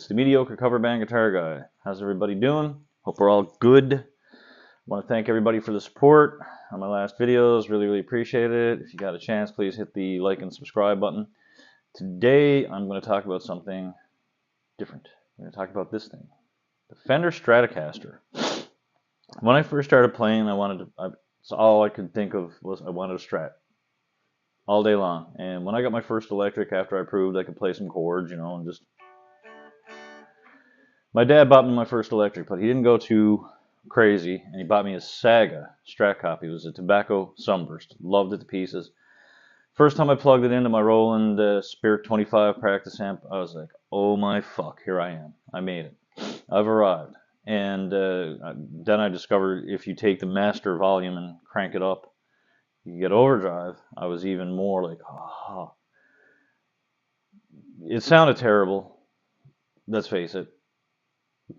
the mediocre cover band guitar guy. How's everybody doing? Hope we're all good. I want to thank everybody for the support on my last videos. Really appreciate it. If you got a chance, please hit the like and subscribe button. Today, I'm going to talk about something different. I'm going to talk about this thing, the Fender Stratocaster. When I first started playing, so all I could think of was I wanted a Strat all day long. And when I got my first electric, after I proved I could play some chords, and just... My dad bought me my first electric, but he didn't go too crazy, and he bought me a Saga Strat copy. It was a Tobacco Sunburst. Loved it to pieces. First time I plugged it into my Roland Spirit 25 practice amp, I was like, oh my fuck, here I am. I made it. I've arrived. And then I discovered if you take the master volume and crank it up, you get overdrive. I was even more like, oh. It sounded terrible, let's face it.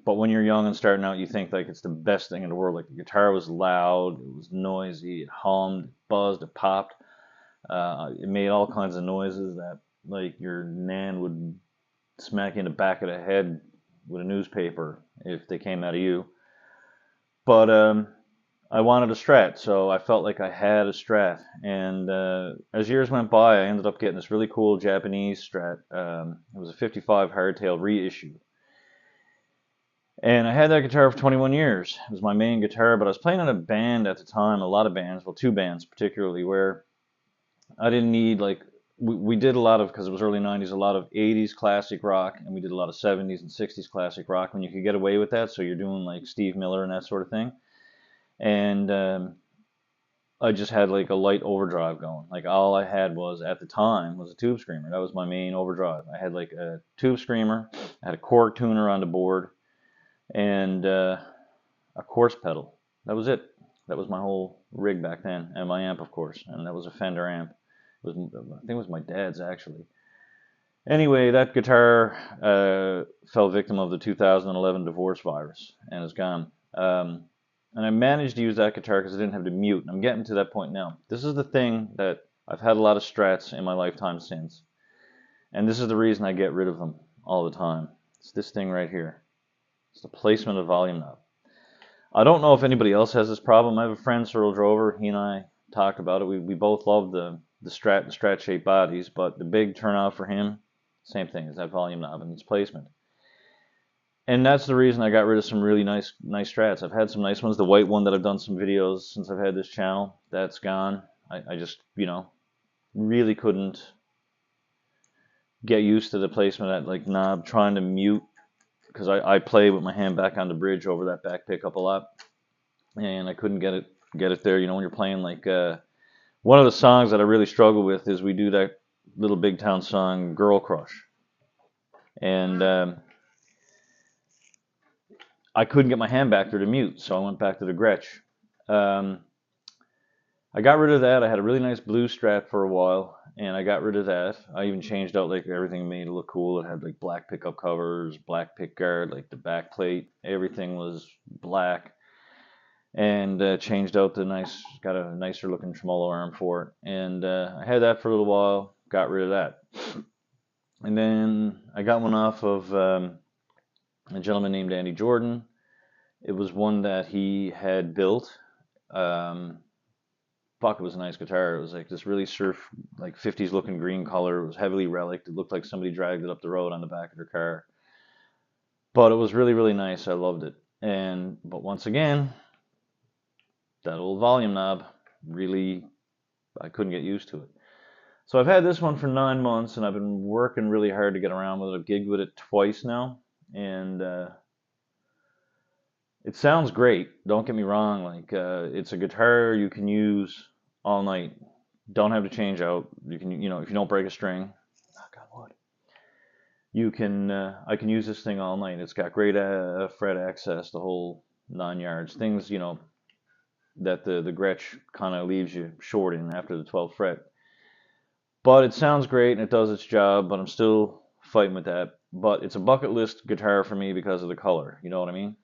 But when you're young and starting out, you think like it's the best thing in the world. Like the guitar was loud, it was noisy, it hummed, it buzzed, it popped. It made all kinds of noises that like your nan would smack you in the back of the head with a newspaper if they came out of you. But I wanted a Strat, so I felt like I had a Strat. And as years went by, I ended up getting this really cool Japanese Strat. It was a 55 hardtail reissue. And I had that guitar for 21 years. It was my main guitar, but I was playing in a band at the time, a lot of bands, well, two bands particularly, where I didn't need, like, we did a lot of, because it was early 90s, a lot of 80s classic rock, and we did a lot of 70s and 60s classic rock when you could get away with that, so you're doing, like, Steve Miller and that sort of thing. And I just had, like, a light overdrive going. Like, all I had was, at the time, was a tube screamer. That was my main overdrive. I had, like, a tube screamer, I had a Korg tuner on the board, and a course pedal. That was it. That was my whole rig back then, and my amp, of course, and that was a Fender amp. I think it was my dad's, actually. Anyway, that guitar fell victim of the 2011 divorce virus and is gone. And I managed to use that guitar because I didn't have to mute. And I'm getting to that point now. This is the thing that I've had a lot of Strats in my lifetime since. And this is the reason I get rid of them all the time. It's this thing right here. It's the placement of volume knob. I don't know if anybody else has this problem. I have a friend, Cyril Drover. He and I talked about it. We both love the Strat and Strat-shaped bodies, but the big turnout for him, same thing, is that volume knob and its placement. And that's the reason I got rid of some really nice Strats. I've had some nice ones. The white one that I've done some videos since I've had this channel, that's gone. I just, really couldn't get used to the placement of that, like, knob, trying to mute, because I play with my hand back on the bridge over that back pickup a lot, and I couldn't get it there. When you're playing, like, one of the songs that I really struggle with is we do that little Big Town song, Girl Crush, and I couldn't get my hand back there to mute, so I went back to the Gretsch. I got rid of that. I had a really nice blue Strat for a while, and I got rid of that. I even changed out, like, everything, made it look cool. It had, like, black pickup covers, black pick guard, like the back plate. Everything was black, and changed out got a nicer looking tremolo arm for it. And I had that for a little while, got rid of that. And then I got one off of a gentleman named Andy Jordan. It was one that he had built. Fuck, it was a nice guitar. It was like this really surf, like 50s looking green color. It was heavily relicked. It looked like somebody dragged it up the road on the back of their car. But it was really nice. I loved it. But once again, that old volume knob, really, I couldn't get used to it. So I've had this one for 9 months, and I've been working really hard to get around with it. I've gigged with it twice now, and it sounds great. Don't get me wrong. Like, it's a guitar you can use all night. Don't have to change out. You can, if you don't break a string, knock on wood, you can. I can use this thing all night. It's got great fret access, the whole 9 yards. Things, that the Gretsch kind of leaves you short in after the 12th fret. But it sounds great and it does its job. But I'm still fighting with that. But it's a bucket list guitar for me because of the color. You know what I mean?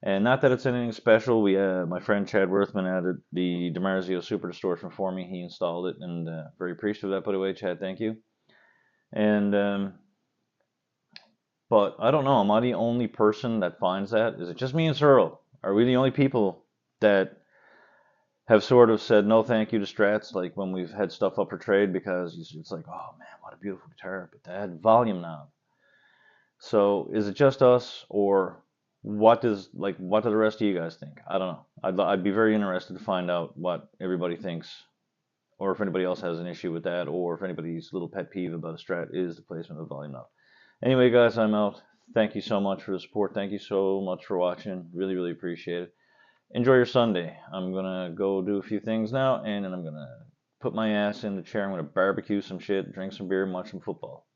And not that it's anything special. My friend Chad Worthman added the DiMarzio Super Distortion for me. He installed it, and very appreciative of that, by the way. Chad, thank you. And But I don't know. Am I the only person that finds that? Is it just me and Searle? Are we the only people that have sort of said no thank you to Strats, like when we've had stuff up for trade, because it's like, oh man, what a beautiful guitar, but that volume knob. So is it just us, or what do the rest of you guys think? I don't know. I'd be very interested to find out what everybody thinks, or if anybody else has an issue with that, or if anybody's little pet peeve about a Strat is the placement of the volume knob. Anyway, guys, I'm out. Thank you so much for the support. Thank you so much for watching. Really, really appreciate it. Enjoy your Sunday. I'm gonna go do a few things now, and then I'm gonna put my ass in the chair. I'm gonna barbecue some shit, drink some beer, and watch some football.